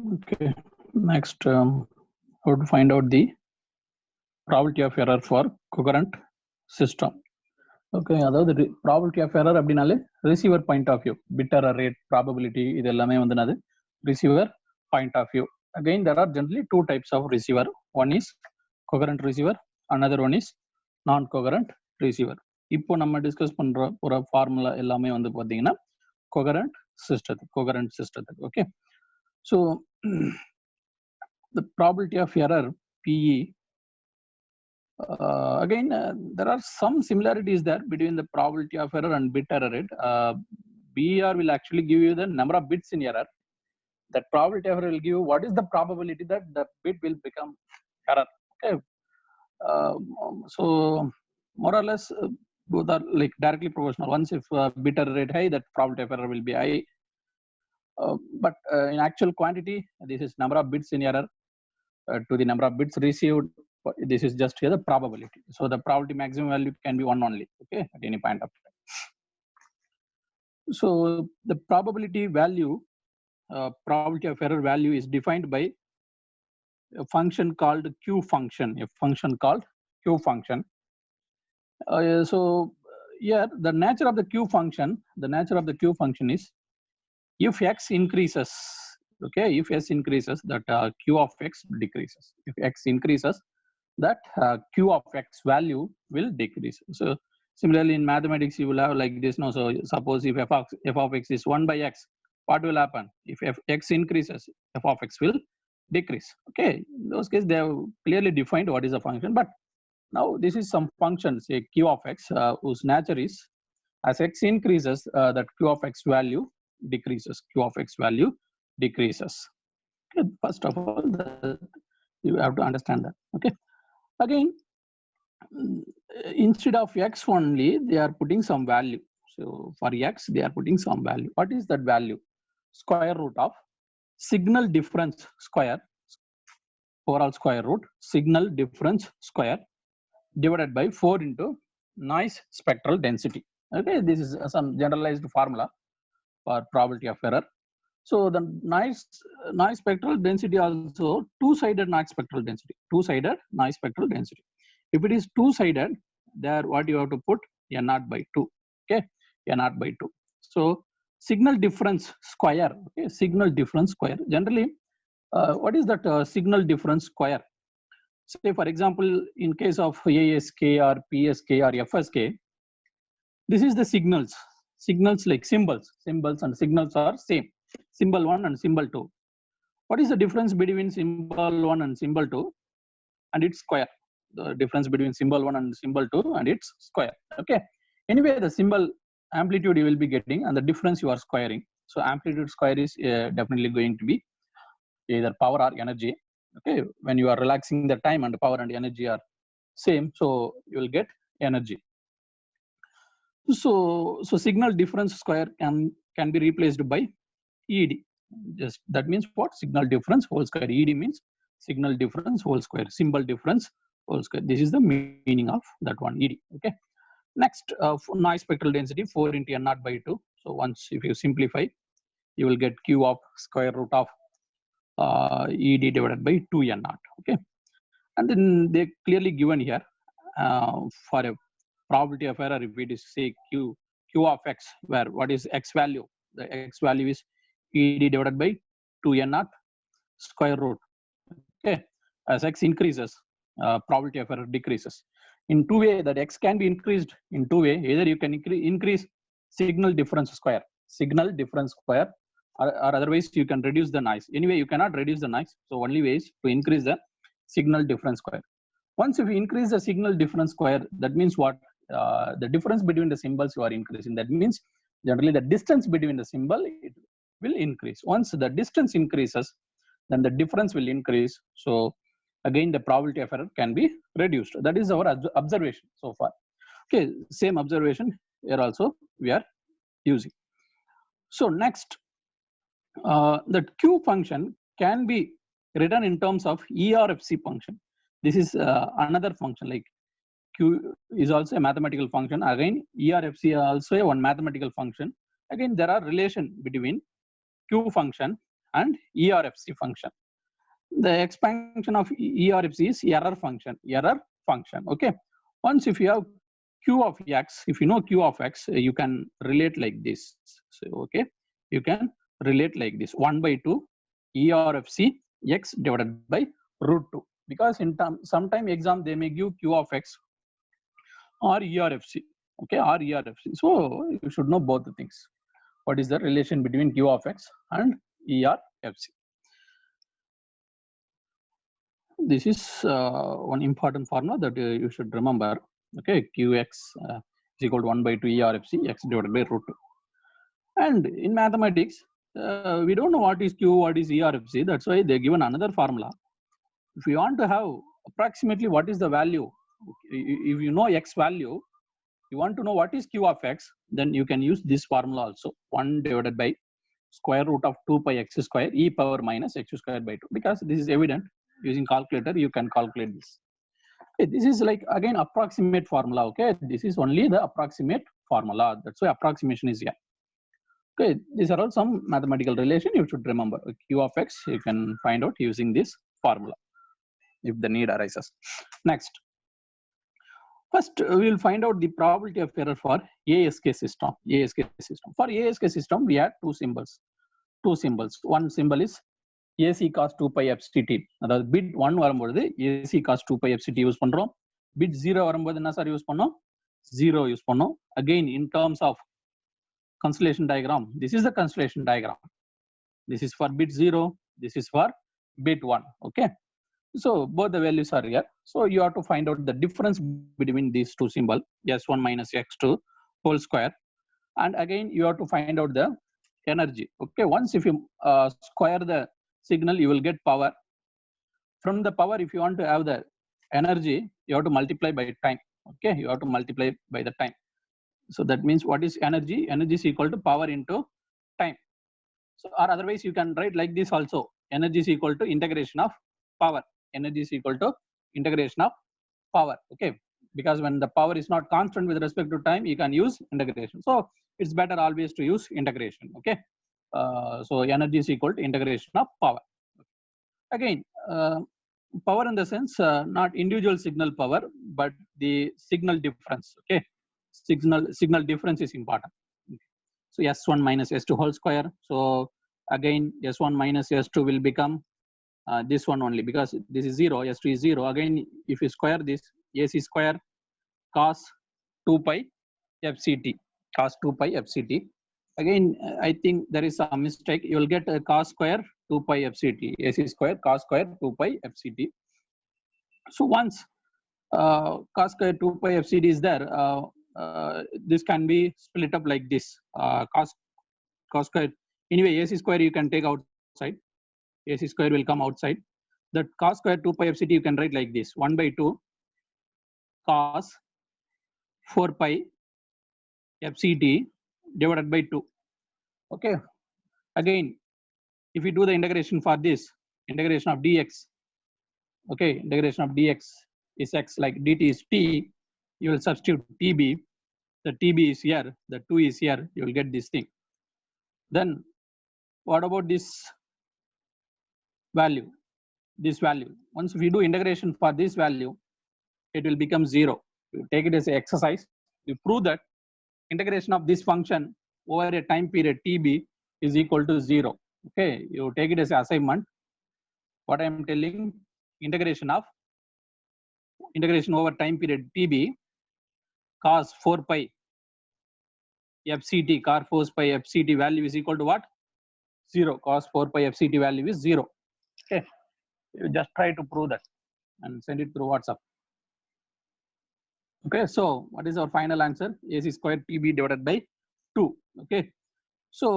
Okay, next, how to find out the probability of error for congruent system. Okay, அதாவது probability of error அப்படினாலே receiver point of view, bit error rate, probability இது எல்லாமே வந்து receiver point of view. Again, there are generally two types of receiver. One is congruent receiver, another one is non-congruent receiver. இப்போ நம்ம discuss பண்ற ஒரு formula எல்லாமே வந்து பாத்தீங்கன்னா congruent system. Okay, so the probability of error PE, again there are some similarities there between the probability of error and bit error rate. BER will actually give you the number of bits in error. That probability of error will give you what is the probability that the bit will become error. Okay, so more or less both are like directly proportional. Once if bit error rate high, that probability of error will be high. But in actual quantity, this is number of bits in error to the number of bits received. This is just here the probability. So the probability maximum value can be 1 only, okay, at any point of time. So the probability value, probability of error value is defined by a function called Q function. So here the nature of the Q function is if x increases, okay, if s increases, that Q of x decreases. If x increases, that Q of x value will decrease. So similarly in mathematics you will have like this. No, so suppose if f of x is 1 by x, what will happen? If x increases, f of x will decrease. Okay, in those cases they have clearly defined what is the function. But now this is some function, say Q of x, whose nature is as x increases, that Q of x value decreases. Okay, first of all, you have to understand that. Okay, again, instead of x only, they are putting some value. So for x they are putting some value. What is that value? Square root of signal difference square, overall square root signal difference square divided by 4 into noise spectral density. Okay, this is some generalized formula for probability of error. So the noise spectral density also two-sided noise spectral density. If it is two-sided, there what you have to put n0 by 2. Okay, n0 by 2. So signal difference square. Okay, signal difference square. Generally, what is that signal difference square? Say for example, in case of ASK or PSK or FSK, this is the signals. Signals like symbols and signals are same. Symbol 1 and symbol 2. What is the difference between symbol 1 and symbol 2? And its square. The difference between symbol 1 and symbol 2 and its square. Okay. Anyway, the symbol amplitude you will be getting and the difference you are squaring. So amplitude square is definitely going to be either power or energy. Okay, when you are relaxing the time and power and energy are same, so you will get energy. So signal difference square can be replaced by ED. Just that means what? Signal difference whole square. ED means signal difference whole square, symbol difference whole square. This is the meaning of that one, ED. Okay, next, noise spectral density 4 into n0 by 2. So once if you simplify, you will get Q of square root of ED divided by 2n0. Okay, and then they clearly given here for a probability of error, if it is say Q of x, where what is x value? The x value is ED divided by 2n0 square root. Okay, as x increases, probability of error decreases. In two way, that x can be increased in two way. Either you can increase signal difference square, or otherwise you can reduce the noise. Anyway, you cannot reduce the noise, so only way is to increase the signal difference square. Once if you increase the signal difference square, that means what? The difference between the symbols you are increasing. That means generally the distance between the symbol, it will increase. Once the distance increases, then the difference will increase. So again, the probability of error can be reduced. That is our observation so far. Okay, same observation here also we are using. So next, the Q function can be written in terms of ERFC function. This is another function. Like Q is also a mathematical function. Again, ERFC also one mathematical function. Again, there are relation between Q function and ERFC function. The expansion of ERFC is error function. Okay. Once if you have Q of X, if you know Q of X, you can relate like this. So, okay, you can relate like this: 1/2 ERFC X divided by root 2. Because in sometime exam they may give Q of X or ERFC. Okay, or ERFC. So you should know both the things. What is the relation between Q of X and ERFC? This is one important formula that you should remember. Okay, Qx is equal to 1/2 ERFC X divided by root 2. And in mathematics, we don't know what is Q, what is ERFC. That's why they given another formula. If you want to have approximately what is the value, if you know X value, you want to know what is Q of X, then you can use this formula also: 1 divided by square root of 2 pi x square e power minus x square by 2. Because this is evident, using calculator you can calculate this. Okay, this is like again approximate formula. Okay, this is only the approximate formula. That's why approximation is here. Okay, these are all some mathematical relation you should remember. Q of X you can find out using this formula if the need arises. Next, first we will find out the probability of error for ASK system. For ASK system we had two symbols. One symbol is AC cos 2 pi FCT. அதாவது bit 1 வரும்போது AC cos 2 pi FCT use பண்றோம். bit 0 வரும்போது என்ன sir use பண்ணோம்? 0 use பண்ணோம். Again in terms of constellation diagram, this is the constellation diagram. This is for bit 0, this is for bit 1. Okay, so both the values are here. So you have to find out the difference between these two symbols, S1 minus x2 whole square. And again you have to find out the energy. Okay, once if you square the signal, you will get power. From the power, if you want to have the energy, you have to multiply by time. Okay, you have to multiply by the time. So that means what is energy? Energy is equal to power into time. So or otherwise you can write like this also: energy is equal to integration of power. Energy is equal to integration of power. Okay, because when the power is not constant with respect to time, you can use integration. So it's better always to use integration. Okay, so energy is equal to integration of power. Again, power in the sense not individual signal power, but the signal difference. Okay, signal difference is important. Okay. So S1 minus S2 whole square. So again S1 minus S2 will become this one only, because this is 0, S2 is 0. Again if you square this, AC square cos 2 pi FCT, cos 2 pi FCT. Again I think there is a mistake. You will get a cos square 2 pi FCT, AC square cos square 2 pi FCT. So once cos square 2 pi FCT is there, this can be split up like this. Cos square, anyway AC square you can take outside, AC square will come outside. That cos square 2 pi FCT you can write like this: 1/2 cos 4 pi FCT divided by 2. Okay, again if you do the integration for this, integration of dx, okay, integration of dx is x, like dt is t, you will substitute tb, the tb is here, the 2 is here, you will get this thing. Then what about this value? This value, once if you do integration for this value, it will become 0. You take it as an exercise, you prove that integration of this function over a time period tb is equal to 0. Okay, you take it as an assignment. What I am telling, integration over time period tb cos 4 pi FCT, cos 4 pi FCT value is equal to what? 0. Cos 4 pi FCT value is 0. Okay, you just try to prove that and send it through WhatsApp. Okay, so what is our final answer? AC square TB divided by 2. Okay, so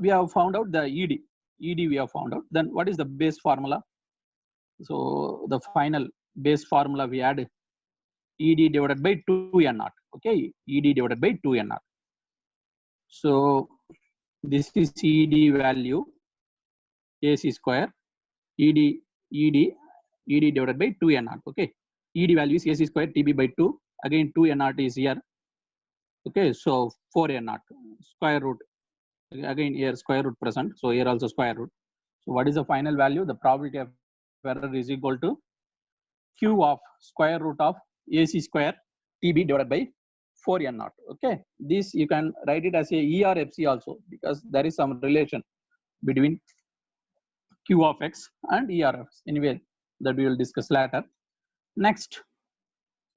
we have found out the ED we have found out. Then what is the base formula? So the final base formula we had ED divided by 2n0. Okay, ED divided by 2n0. So this is ED value, AC square, ED divided by 2n0. Okay, ED value is AC square TB by 2. Again 2n0 is here. Okay, so 4n0 square root Again here square root present, so here also square root. So what is the final value? The probability of error is equal to q of square root of AC square TB divided by 4n naught. Okay, this you can write it as a E or FC also, because there is some relation between q of x and E or x. Anyway, that we will discuss later. Next,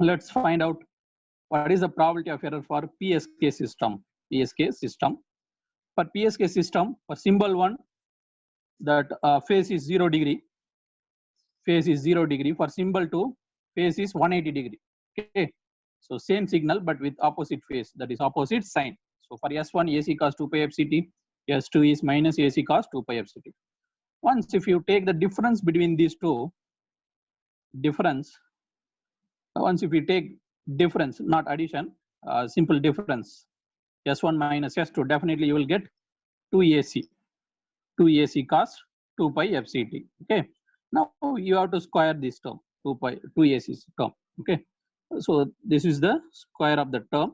let's find out what is the probability of error for PSK system. PSK system. For PSK system, for symbol 1, that phase is 0 degree. Phase is 0 degree. For symbol 2, phase is 180 degree. Okay. So same signal but with opposite phase, that is opposite sign. So for S1 AC cos 2 pi FCT, S2 is minus AC cos 2 pi FCT. Once if you take the difference between these two, once if you take difference, not addition, simple difference, S1 minus S2, definitely you will get 2 AC cos 2 pi FCT. Okay. Now you have to square this term, 2 AC term. Okay. So this is the square of the term.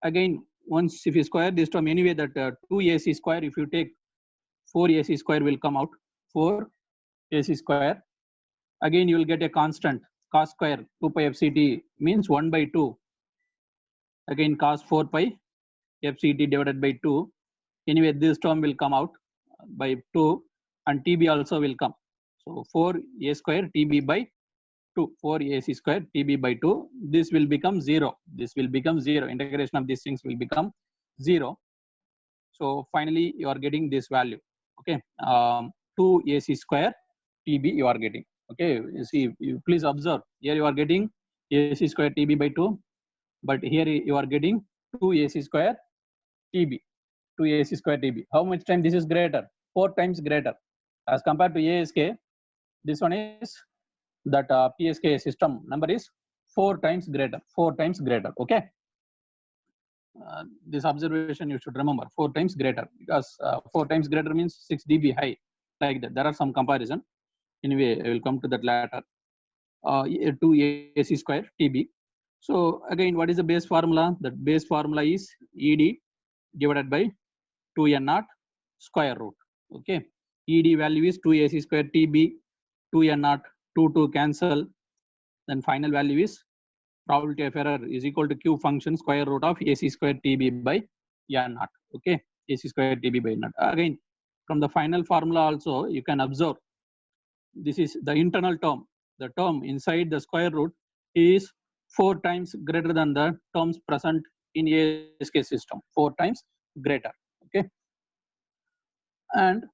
Again, once if you square this term, anyway that 2 AC square, if you take 4 AC square will come out, 4 AC square. Again you will get a constant cos square 2 pi FCT means 1 by 2. Again cos 4 pi FCT divided by 2. Anyway this term will come out by 2 and TB also will come. So 4 A square TB by 2, 4 AC square TB by 2. This will become 0. This will become 0. Integration of these things will become 0. So finally you are getting this value. Okay, 2 AC square TB you are getting. Okay, you see, you please observe here you are getting AC square TB by 2, but here you are getting 2 AC square TB, 2 AC square TB. How much time this is greater? 4 times greater as compared to ASK. This one is that PSK system number is 4 times greater, 4 times greater. Okay, this observation you should remember, 4 times greater, because 4 times greater means 6 dB high, like that. There are some comparison. Anyway, I will come to that later. 2 AC square TB. So again, what is the base formula? The base formula is ED divided by 2n naught square root. Okay, ED value is 2 AC square TB, 2n naught, 2 cancel. Then final value is probability of error is equal to Q function square root of AC square TB by n naught. Okay, AC square TB by n naught. Again, from the final formula also you can observe this is the internal term. The term inside the square root is 4 times greater than the terms present in ASK system, 4 times greater. Okay, and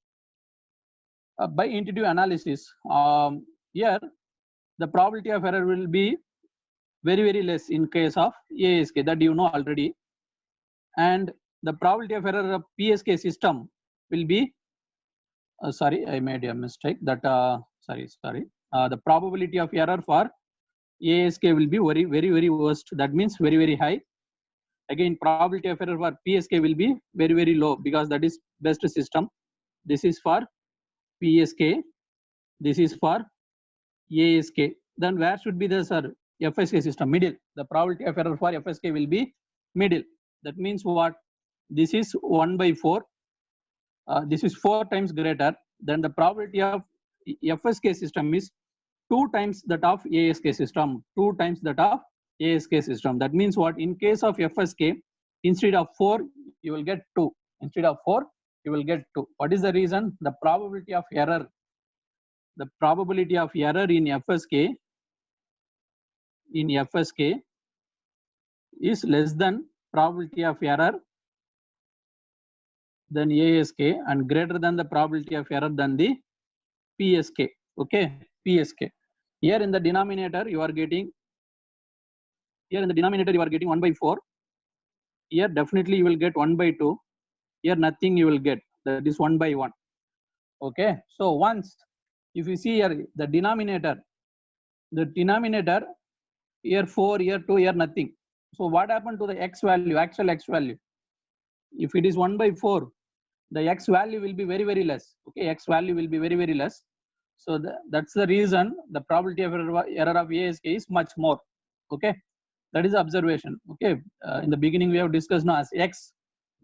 by intuitive analysis, here the probability of error will be very less in case of ASK, that you know already, and the probability of error of PSK system will be sorry, I made a mistake. That the probability of error for ASK will be very worst. That means very high. Again, probability of error for PSK will be very low, because that is best system. This is for PSK. This is for ASK. Then where should be the FSK system? Middle. The probability of error for FSK will be middle. That means what? This is 1 by 4. This is 4 times greater. Then the probability of FSK system is 2 times that of ASK system. 2 times that of ASK system. That means what? In case of FSK, instead of 4, you will get 2. Instead of 4, you will get 2. What is the reason? The probability of error. The probability of error in FSK is less than probability of error than ASK and greater than the probability of error than the PSK. Okay, PSK. Here in the denominator you are getting 1 by 4. Here definitely you will get 1 by 2. Here nothing you will get. That is 1 by 1. Okay. So once if you see here the denominator here 4, here 2, here nothing. So what happened to the x value, actual x value? If it is 1 by 4, the x value will be very less. Okay, x value will be very less. So that's the reason the probability of error of ASK is much more. Okay, that is the observation. Okay, in the beginning we have discussed now as x.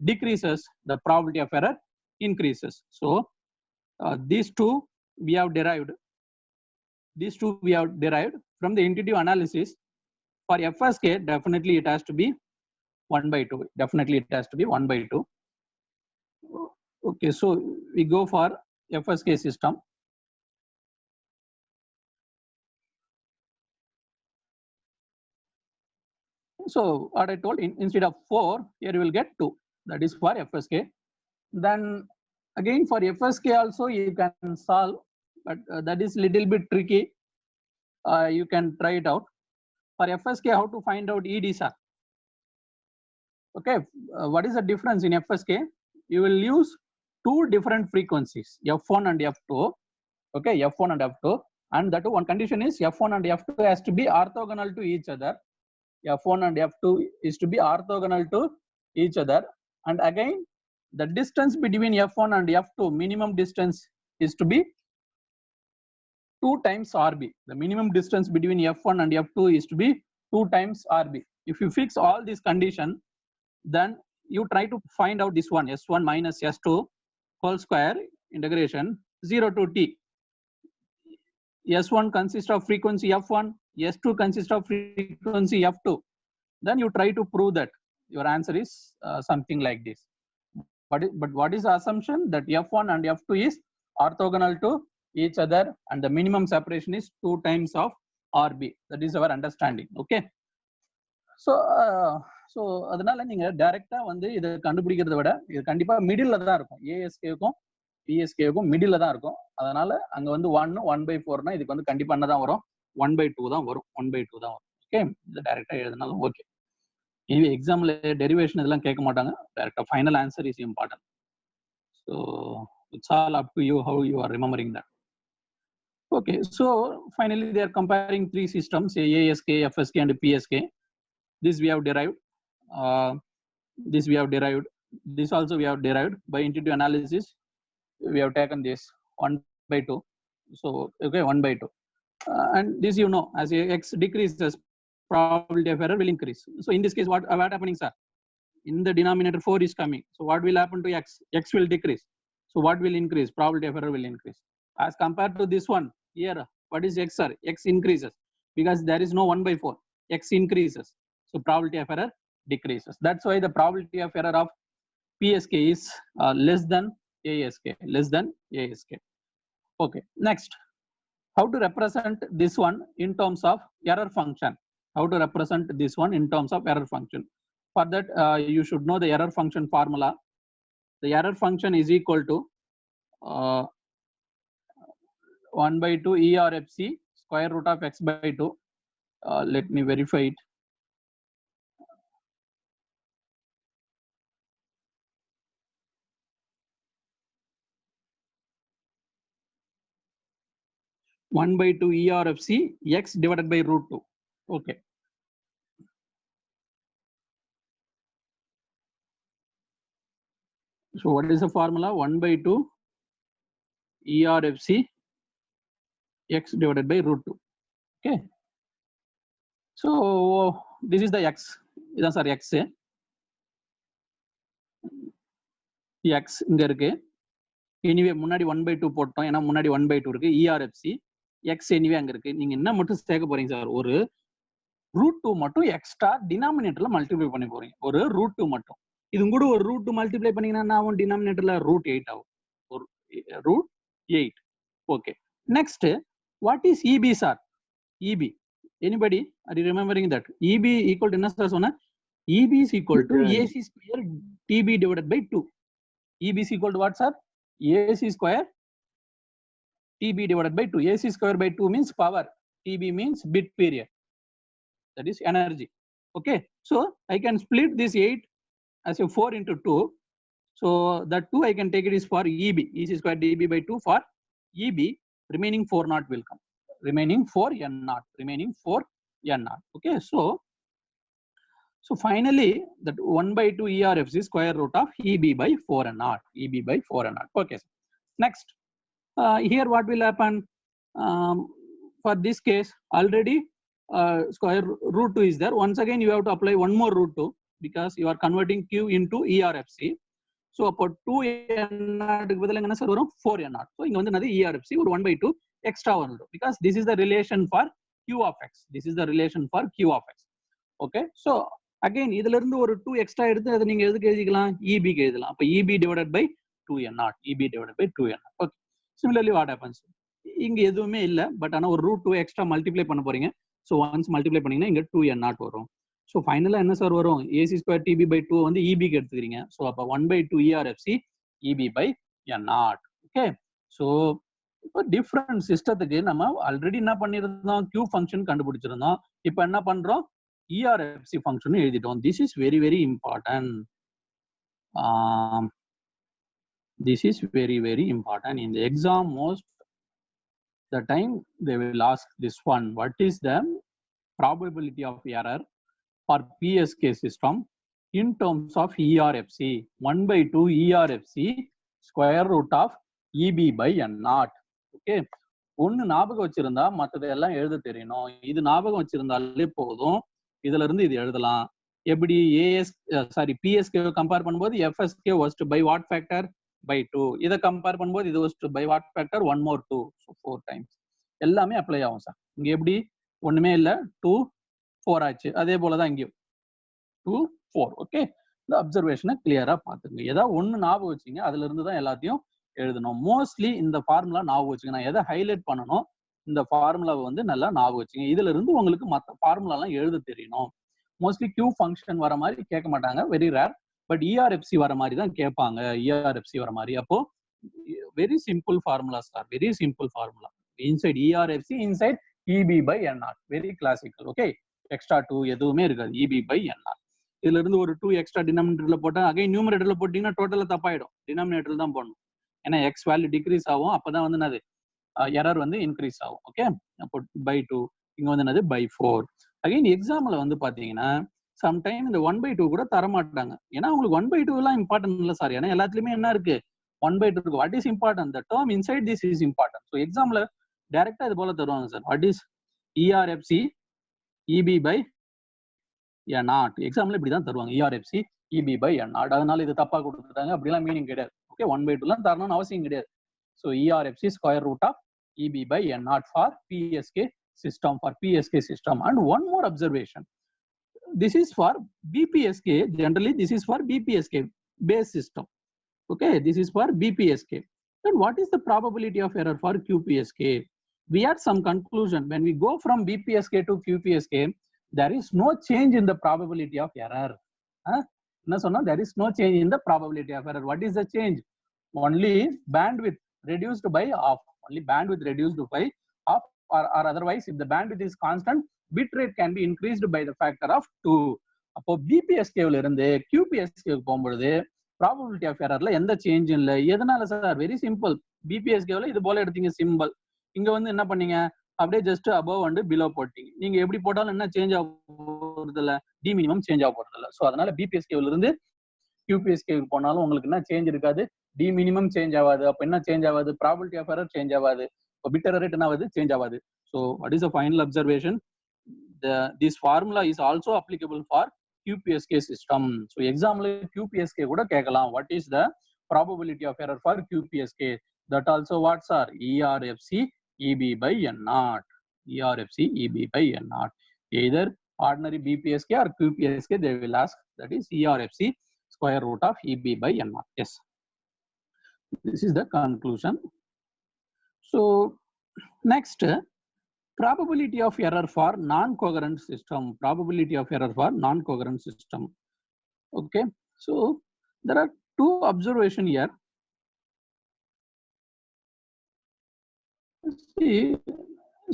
decreases, the probability of error increases. So these two we have derived. These two we have derived from the intuitive analysis. For FSK, definitely it has to be 1 by 2. Definitely it has to be 1 by 2. Okay, so we go for FSK system. So what I told, instead of 4, here you will get 2. That is for FSK. Then again for FSK also you can solve, but that is little bit tricky. You can try it out. For FSK, how to find out ED, sir? Okay, what is the difference in FSK? You will use two different frequencies, F1 and F2. Okay, F1 and F2, and that one condition is F1 and F2 has to be orthogonal to each other. F1 and F2 is to be orthogonal to each other, and again the distance between F1 and F2, minimum distance, is to be 2 times RB. The minimum distance between F1 and F2 is to be 2 times RB. If you fix all these conditions, then you try to find out this one, S1 minus S2 whole square integration 0 to T. S1 consists of frequency F1, S2 consists of frequency F2. Then you try to prove that your answer is something like this. But what is the assumption? That F1 and F2 is orthogonal to each other and the minimum separation is 2 times of RB. That is our understanding. Okay. So அதனால நீங்க டைரக்டா வந்து இத கண்டுபிடிக்கிறதை விட இது கண்டிப்பா மிடில்ல தான் இருக்கும். ASKக்கும் PSKக்கும் மிடில்ல தான் இருக்கும். அதனால அங்க வந்து 1/4னா இதுக்கு வந்து கண்டிப்பா என்ன தான் வரும்? 1/2 தான் வரும். 1/2 தான் வரும். ஓகே, இது டைரக்டா எழுதினாலும் ஓகே. இதுவே எக்ஸாம்ல டெரிவேஷன் இதெல்லாம் கேட்க மாட்டாங்க. டைரக்டா final answer is important. So it's all up to you how you are remembering that. Okay, so finally they are comparing three systems, ASK, FSK and PSK. This we have derived. This we have derived. This also we have derived by intuitive analysis. We have taken this 1/2. So okay, 1/2. And this you know, as x decreases, probability of error will increase. So in this case, what happening, sir? In the denominator 4 is coming. So what will happen to x? X will decrease. So what will increase? Probability of error will increase. As compared to this one here, what is x, sir? X increases because there is no 1/4. X increases. So probability of error decreases. That's why the probability of error of PSK is less than ASK. Less than ASK. Okay. Next, how to represent this one in terms of error function? How to represent this one in terms of error function? For that, you should know the error function formula. The error function is equal to 1/2 ERFC square root of x by 2. Let me verify it. (1/2 ERFC x divided by root 2). Okay. So what is the formula? 1/2 ERFC x divided by root 2. Okay. So this is the x. This is x. X இங்க இருக்கு. Anyway முன்னாடி 1/2 போட்டோம். ஏன்னா முன்னாடி 1/2 இருக்கு. ERFC x anyway அங்க இருக்கு. நீங்க என்ன மட்டும் சேர்க்க போறீங்க சார்? ஒரு √2 மட்டும் எக்ஸ்ட்ரா டினாமினேட்டர்ல மல்டிப்ளை பண்ணி போறீங்க. ஒரு √2 மட்டும். இது கூட ஒரு √2 மல்டிப்ளை பண்ணீங்கன்னா என்ன ஆகும்? டினாமினேட்டர்ல √8 ஆகும். ஒரு √8. Okay. Next, what is EB, sir? EB. Anybody? Are you remembering that? EB equal to என்ன சார் சொன்ன? EB is equal to AC square TB divided by 2. EB is equal to what, sir? AC square TB divided by 2. AC square by 2 means power. TB means bit period. That is energy. Okay. So I can split this 8 as a 4 into 2. So that 2 I can take it is for EB. AC square TB by 2 for EB. Remaining 4 naught will come. Remaining 4 N naught. Remaining 4 N naught. Okay. So finally that 1/2 ERFC square root of EB by 4 N naught. EB by 4 N naught. Okay. Next, here what will happen? For this case already square root 2 is there. Once again you have to apply one more √2. because you are converting Q into ERFC. So அப்போ 2n0 பதிலா என்ன sir வரும் 4n0. So இங்க வந்து என்னது ERFC ஒரு 1/2 extra வரும் because this is the relation for Q of x. This is the relation for Q of x. Okay, so again இதுல இருந்து ஒரு 2 extra எடுத்து அதை நீங்க எதுக்கு எழுதிக்கலாம் EB க்கு எழுதலாம். அப்ப EB divided by 2n0, EB divided by 2n0. Okay, similarly what happens, இங்க எதுவுமே இல்ல பட் ஆனா ஒரு root 2 extra multiply பண்ண போறீங்க. So once multiply பண்ணீங்கன்னா இங்க 2n0 வரும். So finally என்ன சார் வரும் AC square TB by 2 வந்து EB க்கு எடுத்துக்கிறீங்க. So அப்ப 1/2 ERFC EB by n0. Okay, so இப்போ டிஃபரண்ட் சிஸ்டத்துக்கு நம்ம ஆல்ரெடி என்ன பண்ணிருந்தோம் Q ஃபங்க்ஷன் கண்டுபிடிச்சிருந்தோம். இப்போ என்ன பண்றோம் ERFC ஃபங்க்ஷன் எழுதிட்டோம். This is very very important. This is very very important in the exam. Most the time they will ask this one, what is the probability of error for PSK system in terms of ERFC? 1/2 ERFC square root of EB by n0. Okay, ஒன்னு ஞாபகம் வச்சிருந்தா மற்றது எல்லாம் எழுத தெரியணும். இது ஞாபகம் வச்சிருந்தாலே போதும். இதுல இருந்து இது எழுதலாம். எப்படி PSK கம்பேர் பண்ணும்போது FSK worst by what factor by 2. இதை கம்பேர் பண்ணும்போது இது worst by what factor 1 more 2. So 4 times எல்லாமே அப்ளை ஆகும் சார். இங்க எப்படி ஒண்ணுமே இல்ல 2 4 ஆச்சு. அதே போலதான் இங்கேயும் 2 4. ஓகே, இந்த அப்சர்வேஷனை கிளியரா பாத்துங்க. ஏதாவது ஒண்ணு ஞாபகம் வச்சுங்க, அதுல இருந்து தான் எல்லாத்தையும் எழுதணும். மோஸ்ட்லி இந்த ஃபார்முலா ஞாபகம் வச்சுங்க. நான் எதை ஹைலைட் பண்ணணும் இந்த ஃபார்முலாவை வந்து நல்லா ஞாபகம் வச்சுங்க. இதுல இருந்து உங்களுக்கு மற்ற ஃபார்முலா எல்லாம் எழுத தெரியணும். மோஸ்ட்லி Q ஃபங்க்ஷன் வர மாதிரி கேட்க மாட்டாங்க, வெரி ரேர். பட் ERFC வர மாதிரி தான் கேட்பாங்க. ERFC வர மாதிரி. அப்போ very simple formula sir, very simple formula. Inside ERFC inside EB by n0, very classical. Okay, extra 2 எதுவுமே இருக்காது. EB by n0. இதுல இருந்து ஒரு 2 எக்ஸ்ட்ரா டினாமினேட்டர்ல போட்டா அகைன் நியூமரேட்டர்ல போட்டீங்கன்னா டோட்டலா தப்பாயிடும். டினாமினேட்டர்ல தான் போடணும். ஏன்னா x வேல்யூ டிக்ரீஸ் ஆகும், அப்பதான் வந்து என்னது எரர் வந்து இன்க்ரீஸ் ஆகும். ஓகே, அப்போ by 2 இங்க வந்து என்னது by 4. அகைன் எக்ஸாம்ல வந்து பாத்தீங்கன்னா சம்டைம் இந்த 1/2 கூட தர மாட்டாங்க. ஏன்னா உங்களுக்கு 1/2 எல்லாம் இம்பார்ட்டன்ட் இல்ல சார். ஏன்னா எல்லாத்துலயுமே என்ன இருக்கு 1/2 இருக்கு. What is important, the term inside this is important. So எக்ஸாம்ல டைரக்டா இது போல தருவாங்க sir. What is ERFC EB by n0. எக்ஸாம்ல இப்படிதான் தருவாங்க, ERFC EB by n0. அதனால இது தப்பா கொடுத்துட்டாங்க அப்படிலாம் மீனிங் கிடையாது. ஓகே, 1/2 எல்லாம் தரணும்னு அவசியம் கிடையாது. So ERFC square root of EB by n0 for PSK system, for PSK system. And one more observation, this is for BPSK. Generally this is for BPSK base system. Okay, this is for BPSK. Then what is the probability of error for QPSK? We had some conclusion. When we go from BPSK to QPSK, there is no change in the probability of error. There is no change in the probability of error. What is the change? Only bandwidth reduced by half. Only bandwidth reduced by half, or otherwise if the bandwidth is constant, bit rate can be increased by the factor of 2. அப்போ BPSK ல இருந்து QPSK க்கு போகும்போது probability of errorல எந்த change இல்ல. எதனால sir? Very simple. BPSK ல இது போல எடுத்தீங்க சிம்பிள், இங்க வந்து என்ன பண்ணீங்க அப்படியே ஜஸ்ட் above and below போட்டீங்க. நீங்க எப்படி போட்டாலும் என்ன சேஞ்ச் ஆக போறது இல்ல, டி மினிமம் சேஞ்ச் ஆக போறது இல்ல. ஸோ அதனால BPSK ல இருந்து QPSK க்கு போனாலும் உங்களுக்கு என்ன சேஞ்ச் இருக்காது, டி மினிமம் சேஞ்ச் ஆகாது. அப்ப என்ன சேஞ்ச் ஆகாது, ப்ராபபிலிட்டி ஆஃப் எரர் சேஞ்ச் ஆகாது. இப்போ பிட் எரர் ரேட் என்ன ஆகுது, சேஞ்ச் ஆகாது. So what is the final observation, this formula is also applicable for QPSK system. So எக்ஸாம்ல QPSK கூட கேட்கலாம். What is the probability of error for QPSK? That also what's are ERFC EB by n0. ERFC EB by n0. Either ordinary BPSK or QPSK they will ask, that is ERFC square root of EB by n0. Yes, this is the conclusion. So next, probability of error for non-coherent system. Probability of error for non-coherent system. Okay, so there are two observations here. See,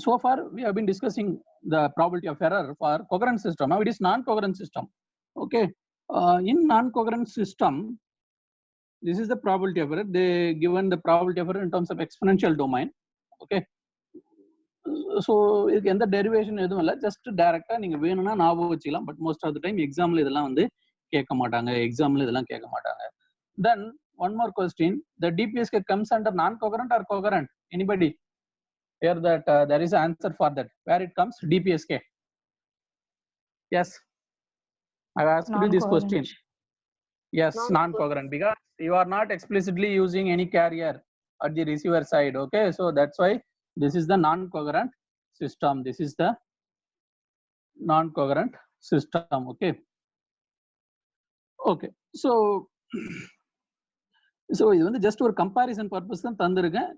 so far we have been discussing the probability of error for coherent system. Now it is non-coherent system. Okay, in non-coherent system, this is the probability of error. They given the probability of error in terms of exponential domain. Okay, so இதுக்கு எந்த derivation எதுவும் இல்லை, just டைரக்டா நீங்க வேணும்னா ஞாபகம் வச்சுக்கலாம். But most of the time எக்ஸாம்ல இதெல்லாம் வந்து கேட்க மாட்டாங்க. எக்ஸாம்ல இதெல்லாம் கேட்க மாட்டாங்க. Then one more question, the DPSK comes under non-coherent or coherent? Anybody here that there is an answer for that? Where it comes, DPSK? Yes, I asked you this question. Yes, Non-coherent. non-coherent, because you are not explicitly using any carrier at the receiver side. Okay, so that's why this is the non-coherent system. This is the non-coherent system. Okay. Okay. So இது வந்து just ஒரு comparison purpose தான் தந்திருக்கேன்.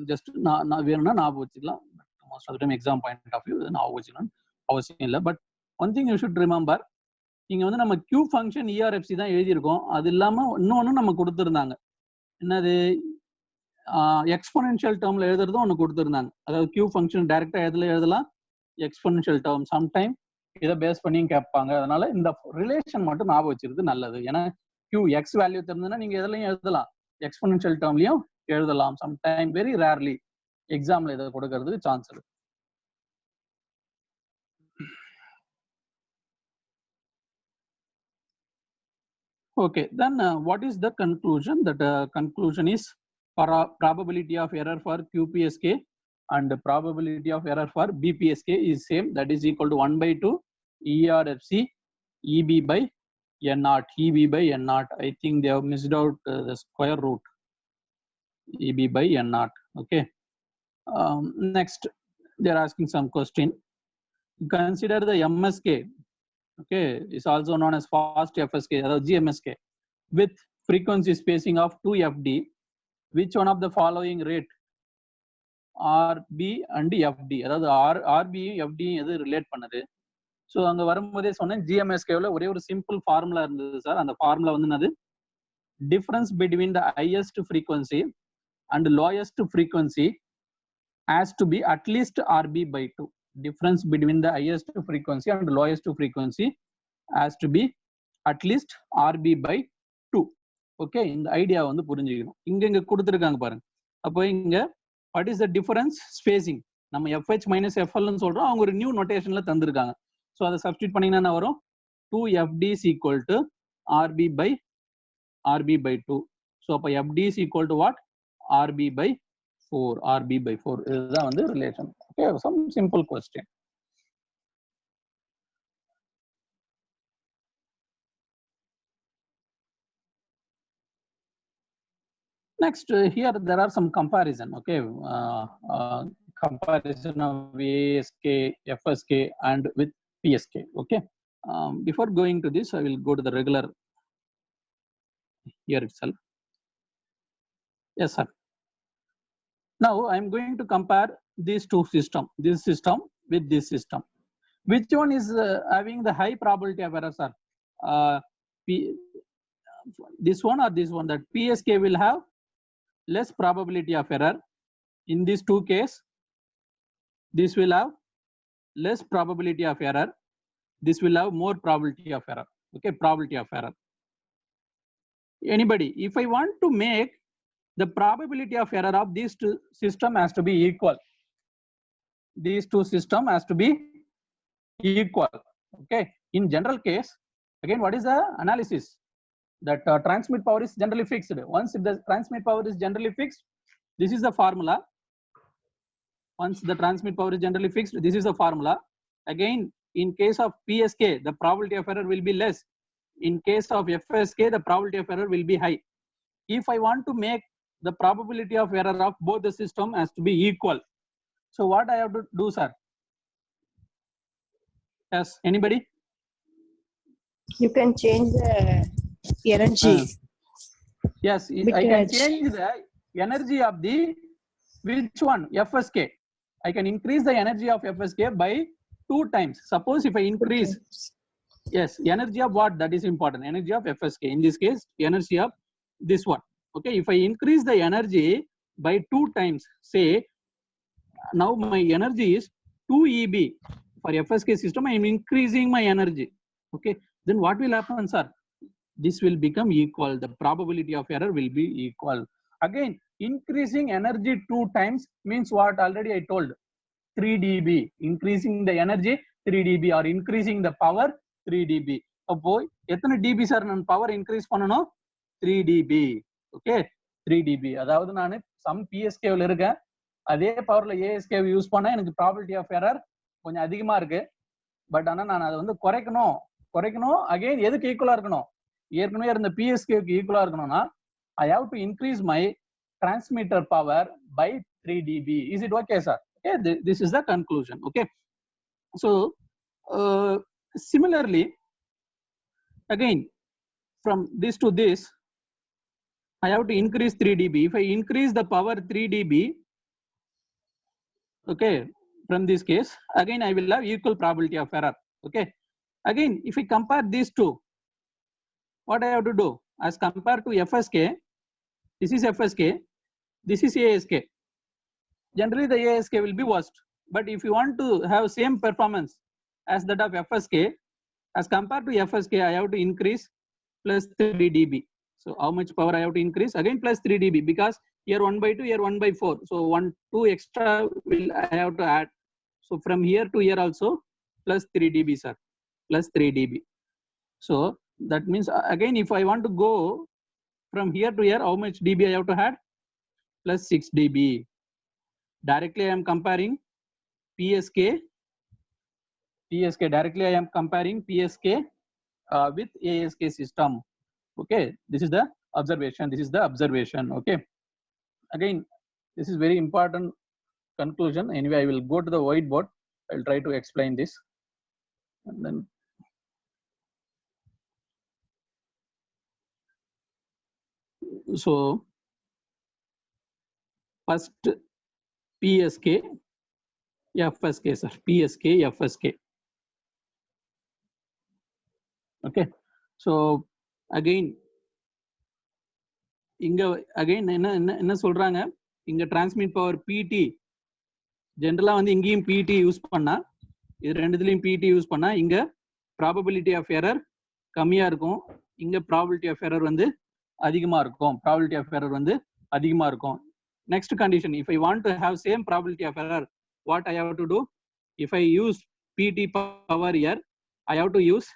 Just நான் வேணும்னா ஞாபகம் வச்சுக்கலாம். Most of time exam point of view ஞாபகம் வச்சுக்கணும் அவசியம் இல்லை. But one thing you should remember, இங்க வந்து நம்ம கியூ ஃபங்க்ஷன் இஆர்எஃப்சி தான் எழுதியிருக்கோம். அது இல்லாம இன்னொன்னு நம்ம கொடுத்துருந்தாங்க. என்னது, எக்ஸ்பொனென்ஷியல் டேர்ம்ல எழுதுறதும் ஒன்று கொடுத்துருந்தாங்க. அதாவது கியூ ஃபங்க்ஷன் டைரக்டா எதுல எழுதலாம், எக்ஸ்பொனென்ஷியல் டேர்ம். சம்டைம் இதை பேஸ் பண்ணியும் கேட்பாங்க. அதனால இந்த ரிலேஷன் மட்டும் ஞாபகம் வச்சிருது நல்லது. ஏன்னா கியூ எக்ஸ் வேல்யூ தெரிஞ்சதுன்னா நீங்க எதுலையும் எழுதலாம், எக்ஸ்பொனென்ஷியல் டேர்ம்லயும் எழுதலாம். சம்டைம் வெரி ரேர்லி எக்ஸாம்ல இதை கொடுக்கறதுக்கு சான்ஸ் இருக்கு. Okay, then what is the conclusion? That conclusion is probability of error for QPSK and the probability of error for BPSK is same. That is equal to 1/2 ERFC EB by N0. EB by N0. I think they have missed out the square root. EB by N0. Okay. Next, they are asking some question. Consider the MSK. Okay, is also known as fast FSK or GMSK with frequency spacing of 2 FD. Which one of the following rate RB and FD? அதாவது RB FD எது relate பண்ணுது? So அங்கே வரும்போதே சொன்னேன் ஜிஎம்எஸ்கேவில் ஒரே ஒரு simple formula இருந்தது sir. அந்த ஃபார்முலா வந்து என்னது, difference between the highest frequency and lowest frequency has to be at least RB by 2. Difference between the highest frequency and lowest frequency has to be at least RB by 2. Okay, இந்த idea வந்து புரிஞ்சுக்கணும். இங்க கொடுத்துருக்காங்க பாருங்க. அப்போ இங்க what is the difference spacing, நம்ம FH minus FL ன்னு சொல்றோம். அவங்க ஒரு நியூ நோட்டேஷன்ல தந்திருக்காங்க. ஸோ அதை சப்ஸ்டிட் பண்ணீங்கன்னா என்ன வரும், 2FD is equal to RB by 2. So அப்போ FD is equal to what, RB by 4. RB by 4 இதுதான் வந்து relation. Okay, some simple question. Next, here there are some comparison. Okay, comparison of ASK, FSK and with PSK. Okay, before going to this, I will go to the regular here itself. Yes, sir. Now I am going to compare these two systems, this system with this system. Which one is having the high probability of error, sir? This one or this one? That PSK will have less probability of error. In these two cases, this will have less probability of error. This will have more probability of error. Okay, probability of error. Anybody, if I want to make the probability of error of these two systems has to be equal. These two systems has to be equal. Okay, in general case, again, what is the analysis? That transmit power is generally fixed. Once if the transmit power is generally fixed, this is the formula. Once the transmit power is generally fixed, this is the formula. Again, in case of PSK, the probability of error will be less. In case of FSK, the probability of error will be high. If I want to make the probability of error of both the system has to be equal, so what I have to do, sir? Yes, anybody? You can change the energy. Yes, I can change the energy of the which one, FSK. I can increase the energy of FSK by 2 times. Suppose if I increase, yes, energy of what, that is important, energy of FSK. In this case, energy of this one. Okay, if I increase the energy by 2 times, say now my energy is 2 EB. For FSK system, I am increasing my energy. Okay, then what will happen, sir? This will become equal. The probability of error will be equal. Again, increasing energy 2 times means what? Already I told, 3 dB. Increasing the energy 3 dB or increasing the power 3 dB. அப்போ எத்தனை dB sir நான் power increase பண்ணணும்? 3 dB. Okay, 3 dB. அதாவது நான் some PSKவில் இருக்கேன், அதே பவர்ல ASK use பண்ணா எனக்கு ப்ராபபிலிட்டி ஆஃப் எரர் கொஞ்சம் அதிகமா இருக்கு. பட் ஆனா நான் அதை வந்து குறைக்கணும், குறைக்கணும். அகைன் எதுக்கு ஈக்குவலா இருக்கணும்? ஏற்கனவே இருந்த பிஎஸ்கேக்கு ஈக்குவலா இருக்கணும்னா I have to increase my transmitter power by 3 dB. Is it okay, sir? Okay, this is the conclusion. Okay, so similarly, again from this to this, I have to increase 3 dB. If I increase the power 3 dB, okay, from this case, again I will have equal probability of error. Okay, again if I compare these two, what I have to do as compared to FSK, this is FSK, this is ASK. Generally the ASK will be worst, but if you want to have same performance as that of FSK, as compared to FSK, I have to increase plus 3 dB. So how much power I have to increase? Again plus 3 dB, because here 1 by 2, here 1 by 4. So 2 extra will I have to add. So from here to here also plus 3 dB, sir, plus 3 dB. So that means again if I want to go from here to here, how much dB I have to add? Plus 6 dB. Directly I am comparing PSK. Directly I am comparing PSK with ASK system. Okay, this is the observation. Okay, again this is very important conclusion. Anyway, I will go to the whiteboard. I will try to explain this. And then so first PSK, FSK, sir, PSK, FSK. Okay, so again இங்க again என்ன சொல்றாங்க, இங்க transmit power PT ஜெனரலா வந்து இங்கேயும் PT use பண்ணா, இது ரெண்டுத்துலயும் PT use பண்ணா இங்க ப்ராபபிலிட்டி ஆஃப் எரர் கம்மியா இருக்கும், இங்க ப்ராபபிலிட்டி ஆஃப் எரர் வந்து அதிகமா இருக்கும். Next condition, if I want to have same probability of error, what I have to do? If I use PT power here, I have to use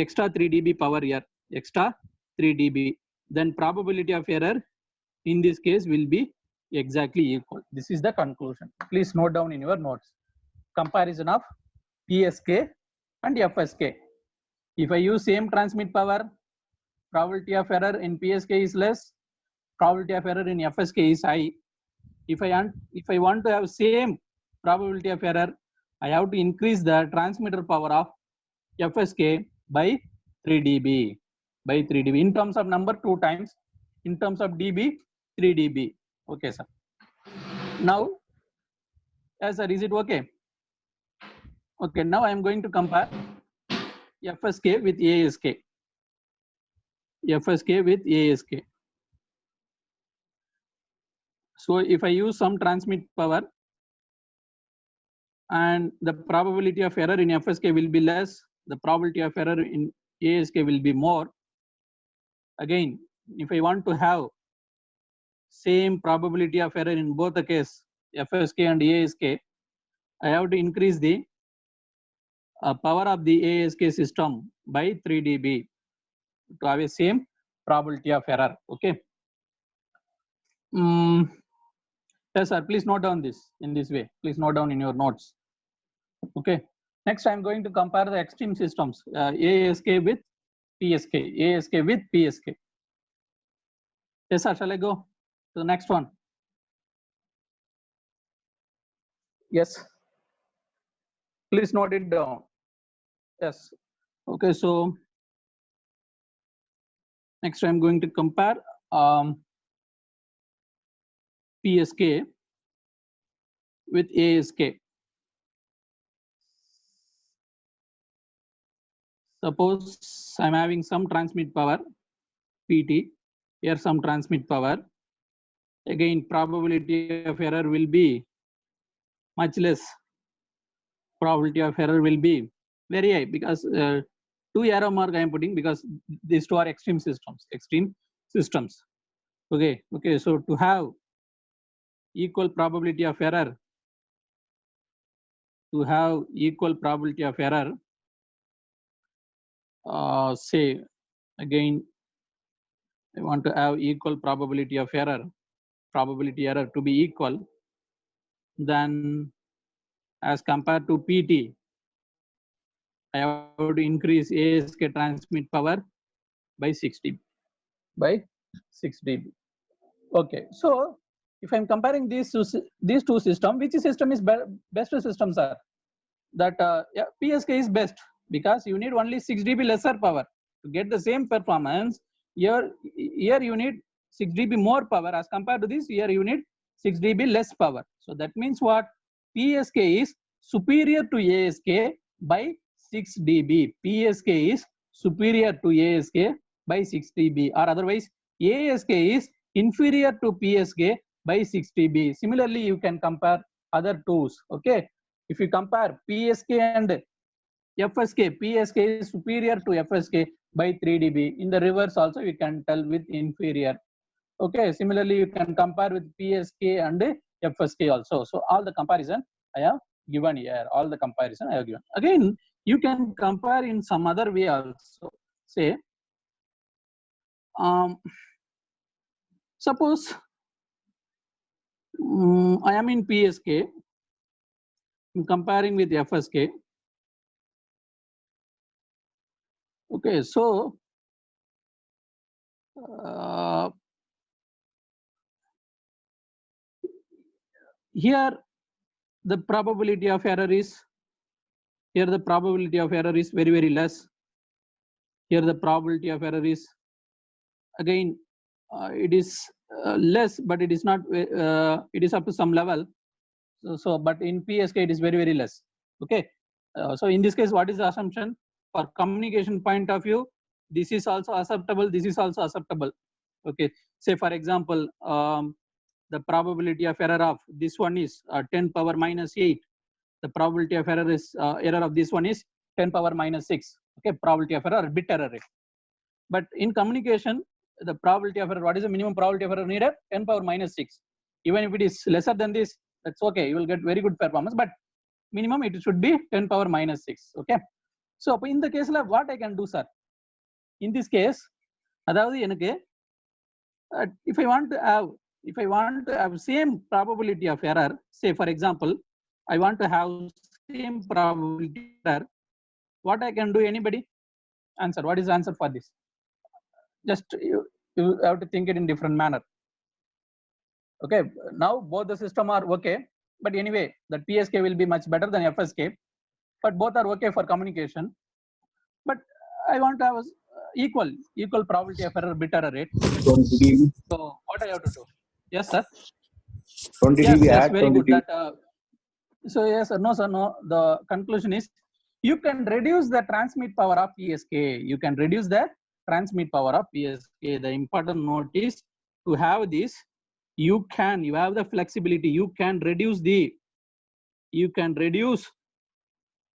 extra 3 dB power here, extra 3 dB. Then probability of error in this case will be exactly equal. This is the conclusion. Please note down in your notes. Comparison of PSK and FSK. If I use same transmit power, probability of error in PSK is less, probability of error in FSK is high. If I want to have same probability of error, I have to increase the transmitter power of FSK by 3 dB. In terms of number 2 times, in terms of dB 3 dB. Okay, sir. Now, yes, sir, is it okay? Okay, now I am going to compare FSK with ASK. So if I use some transmit power and the probability of error in FSK will be less, the probability of error in ASK will be more. Again, if I want to have same probability of error in both the case, FSK and ASK, I have to increase the power of the ASK system by 3 dB to have a same probability of error. Okay. Yes, sir, please note down this in this way. Please note down in your notes. Okay. Next, I am going to compare the extreme systems, ASK with PSK. Yes, sir, shall I go to the next one? Yes. Please note it down. Yes. Okay, so next I am going to compare PSK with ASK. Suppose I am having some transmit power PT, here some transmit power. Again, probability of error will be much less. Probability of error will be very high, because 2 arrow mark I am putting because these two are extreme systems. Okay, so to have equal probability of error, say again I want to have equal probability of error, to be equal, then as compared to PT, I have to increase ASK transmit power by 6 dB. By 6 dB. Okay, so if I'm comparing these two systems, which system is best systems are? That yeah, PSK is best because you need only 6 dB lesser power to get the same performance. Here you need 6 dB more power as compared to this. Here you need 6 dB less power. So that means what? PSK is superior to ASK by 6 dB. PSK is superior to ASK by 6 dB, or otherwise ASK is inferior to PSK by 6 dB. Similarly, you can compare other tools. Okay, if you compare PSK and FSK, PSK is superior to FSK by 3 dB. In the reverse also you can tell with inferior. Okay, similarly you can compare with PSK and FSK also. So all the comparison I have given here, all the comparison I have given. Again, you can compare in some other way also. Say, suppose I am in PSK, I'm comparing with FSK. Okay, so here the probability of error is, here the probability of error is very, very less. Here the probability of error is, again, it is less, but it is not, it is up to some level. So but in PSK it is very, very less. Okay, so in this case, what is the assumption? For communication point of view, this is also acceptable, this is also acceptable. Okay, say for example, the probability of error of this one is 10 power minus 8. The probability of error is error of this one is 10 power minus 6. Okay, probability of error, bit error rate. But in communication, the probability of error, what is the minimum probability of error needed? 10 power minus 6. Even if it is lesser than this, that's okay, you will get very good performance, but minimum it should be 10 power minus 6. Okay, so in the case of what I can do, sir? In this case, if I want to have same probability of error, say for example, I want to have same probability error, what I can do? Anybody answer? What is the answer for this? Just you have to think it in different manner. Okay, now both the system are okay, but anyway, the PSK will be much better than FSK, but both are okay for communication. But I want to have equal probability of error, bit error rate. 20 dB. So what I have to do? Yes, sir. 20 yes, dB. yes, Add very 20 good. dB. That so yes, sir. No, sir. No. The conclusion is you can reduce the transmit power of PSK. You can reduce the transmit power of PSK. The important note is to have this. You have the flexibility. You can reduce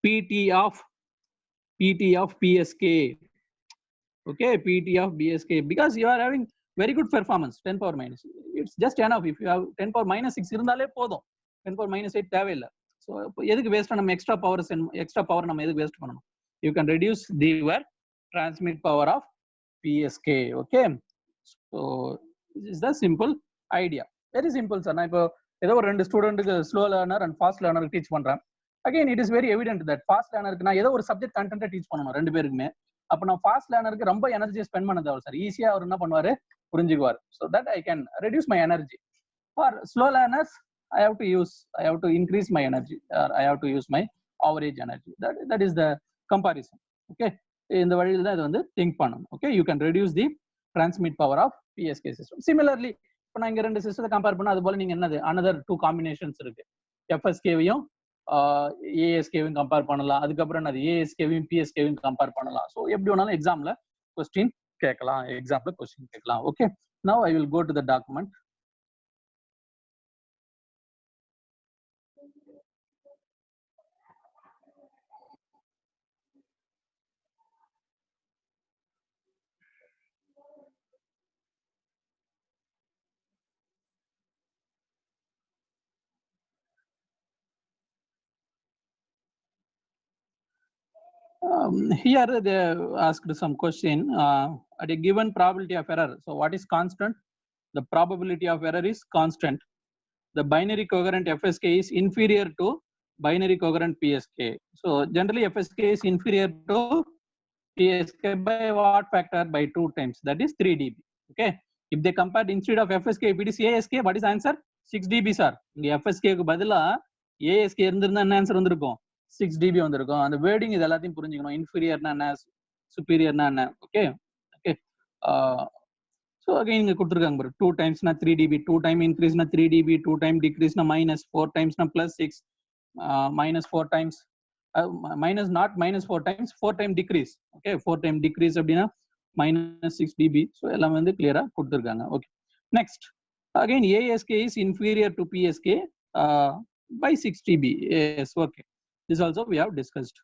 PT of PSK. Okay, PT of PSK, because you are having very good performance. 10 power minus. It's just enough. If you have 10 power minus 6, 10 power minus 8 தேவையில்லை. So எதுக்கு waste நம்ம extra power நம்ம எதுக்கு waste பண்ணணும்? You can reduce the transmit power of PSK. Okay, so this is the simple idea. Very simple, sir. நான் இப்போ ஏதோ ஒரு ரெண்டு ஸ்டூடெண்ட்டுக்கு slow learner and fast learner teach பண்றேன். Again it is very evident that fast லேர்னருக்கு நான் ஏதோ ஒரு சப்ஜெக்ட் கண்டென்ட்டை டீச் பண்ணணும் ரெண்டு பேருக்குமே. அப்போ நான் ஃபாஸ்ட் லேர்னருக்கு ரொம்ப எனர்ஜி ஸ்பெண்ட் பண்ண தேவை சார். ஈஸியா அவர் என்ன பண்ணுவாரு, புரிஞ்சுக்குவார். So that I can reduce my energy. For slow learners I have to increase my energy, or I have to use my average energy. That is the comparison. Okay, இந்த வழியில் தான் இது வந்து திங்க் பண்ணணும். Okay, you can reduce the transmit power of PSK system. Similarly, இப்போ நான் இங்க ரெண்டு சிஸ்டத்தை கம்பேர் பண்ணா அது போல நீங்க என்னது another 2 combinations இருக்கு. FSK-வையும் ASK-வையும் கம்பேர் பண்ணலாம். அதுக்கப்புறம் என்னது ASK-வையும் PSK-வையும் கம்பேர் பண்ணலாம். ஸோ எப்படி வேணாலும் எக்ஸாம்ல கொஸ்டின் கேட்கலாம். Okay, now I will go to the document. Here they asked some question at a given probability of error. So what is constant? The probability of error is constant. The binary coherent FSK is inferior to binary coherent PSK. So generally FSK is inferior to PSK by what factor? By 2 times, that is 3 dB. Okay, if they compared instead of FSK, if it is ASK, what is the answer? 6 dB sir. இங்க FSK க்கு பதிலா ASK இருந்திருந்தா என்ன answer வந்திருக்கும்? 6 dB வந்திருக்கும். அந்த wording இது எல்லாத்தையும் புரிஞ்சுக்கணும். இன்ஃபீரியர்னா என்ன, சுப்பீரியர்னா என்ன. Okay okay. So again இங்க கொடுத்திருக்காங்க பாரு, 2 times na 3 dB, 2 time increase na 3 dB, 2 time decrease na minus, 4 times na plus 6, minus 4 times, minus not minus 4 times, 4 time decrease. Okay, 4 time decrease அப்படினா minus 6 dB. So எல்லாம் வந்து clear-ஆ கொடுத்திருக்காங்க. Okay, next again ASK is inferior to PSK by 6 dB. Yes, okay, this also we have discussed.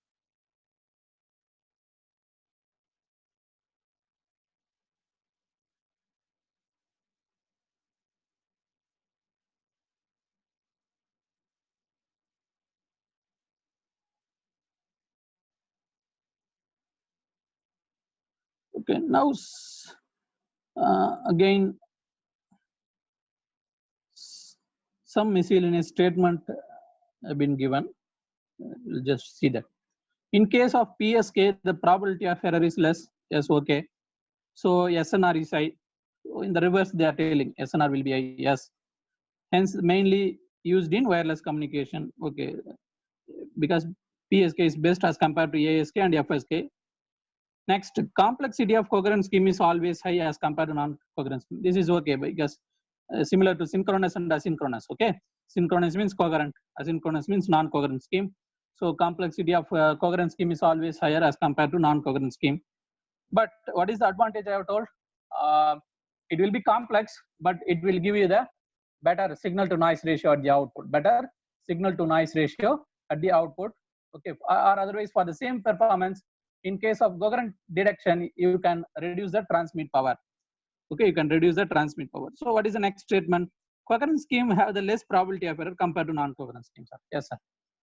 Okay, now again some miscellaneous statement have been given. We'll just see that. In case of PSK, the probability of error is less. Yes, okay. So SNR is high. So in the reverse, they are telling SNR will be high. Yes. Hence, mainly used in wireless communication. Okay, because PSK is best as compared to ASK and FSK. Next, complexity of coherent scheme is always high as compared to non-coherent scheme. This is okay because similar to synchronous and asynchronous. Okay, synchronous means coherent, asynchronous means non-coherent scheme. So complexity of coherent scheme is always higher as compared to non-coherent scheme. But what is the advantage I have told? It will be complex, but it will give you the better signal to noise ratio at the output. Better signal to noise ratio at the output. Okay, or otherwise for the same performance, in case of coherent detection, you can reduce the transmit power. Okay, you can reduce the transmit power. So what is the next statement? Coherent scheme have the less probability of error compared to non-coherent scheme, sir. Yes, sir.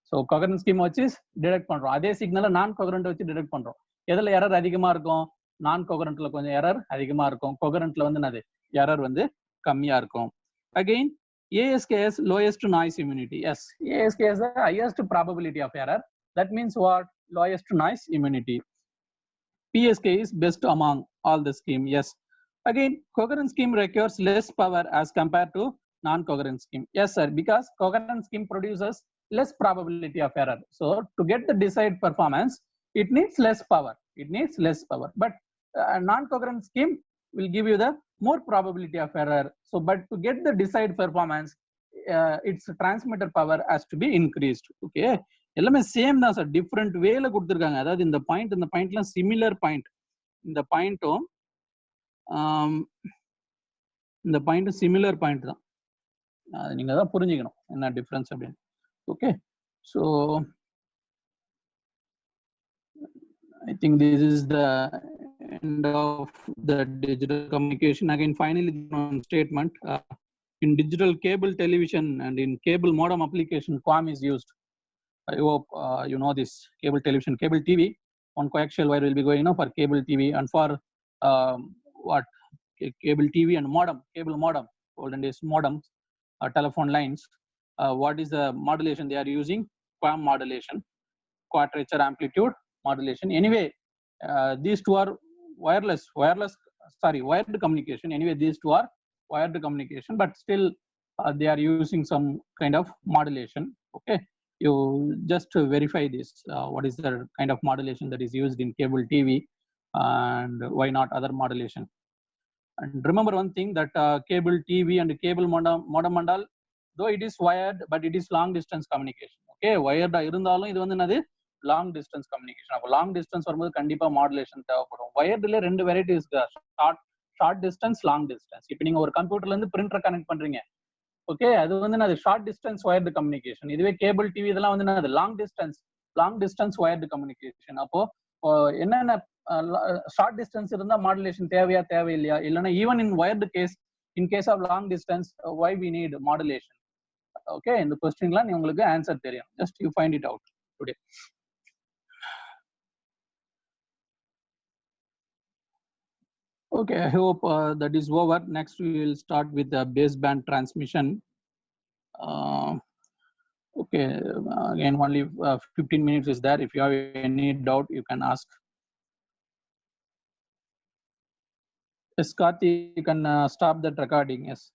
So coherent scheme வச்சு detect பண்றோம், அதே சிக்னலை நான் கோகரண்ட் வச்சு detect பண்றோம். எதுல error அதிகமா இருக்கும்? நான் கோகரண்ட்ல கொஞ்சம் எரர் அதிகமா இருக்கும், கோகரண்ட்ல வந்து என்னது எரர் வந்து கம்மியா இருக்கும். Again, ASK has lowest noise immunity. Yes, ASK has the highest probability of error. That means what? Lowest noise immunity. PSK is best among all the scheme. Yes. Again, coherent scheme requires less power as compared to non-coherent scheme. Yes, sir, because coherent scheme produces less probability of error. So to get the desired performance, it needs less power. It needs less power. But non-coherent scheme will give you the more probability of error. So, but to get the desired performance, its transmitter power has to be increased. Okay, எல்லாமே same தான் sir, different வேல கொடுத்துருக்காங்க. அதாவது இந்த பாயிண்ட்லாம் similar point, இந்த பாயிண்ட்டும் similar point தான். நீங்க தான் புரிஞ்சுக்கணும் என்ன டிஃபரன்ஸ் அப்படின்னு. Okay, so I think this is the end of the digital communication. Again, finally, one statement. In digital cable television and in cable modem application, QAM is used. I hope you know this. Cable television, cable TV, one coaxial wire will be going for cable TV, and for what cable TV and modem, cable modem, olden days modems, telephone lines. What is the modulation they are using? QAM modulation, quadrature amplitude modulation. Anyway, these two are wired communication. Anyway, these two are wired communication, but still they are using some kind of modulation. Okay, you just verify this. What is the kind of modulation that is used in cable TV, and why not other modulation? And remember one thing, that cable TV and cable modem and all, though it is wired, but it is long distance communication. Okay, wired irundhalum idu vandu enadhu long distance communication. அப்போ long distance வரும்போது கண்டிப்பா modulation தேவைப்படும். வயர்டுல ரெண்டு varieties, short distance, long distance. இப்போ நீங்க ஒரு கம்ப்யூட்டர்ல இருந்து பிரிண்டர் கனெக்ட் பண்றீங்க, ஓகே, அது வந்து அது ஷார்ட் டிஸ்டன்ஸ் வயர்டு கம்யூனிகேஷன். இதுவே கேபிள் டிவி இதெல்லாம் வந்து அது லாங் டிஸ்டன்ஸ் வயர்டு கம்யூனிகேஷன். அப்போ என்னென்ன ஷார்ட் டிஸ்டன்ஸ் இருந்தா மாடுலேஷன் தேவையா தேவையில்லையா, இல்லைன்னா even in wired case, in case of long distance why we need modulation. Okay, இந்த கொஸ்டின்லாம் நீ உங்களுக்கு ஆன்சர் தெரியும். Just you find it out today. Okay, I hope that is over. Next, we will start with the baseband transmission. Okay, again, only 15 minutes is there. If you have any doubt, you can ask. Yes, Karthi, you can stop that recording. Yes.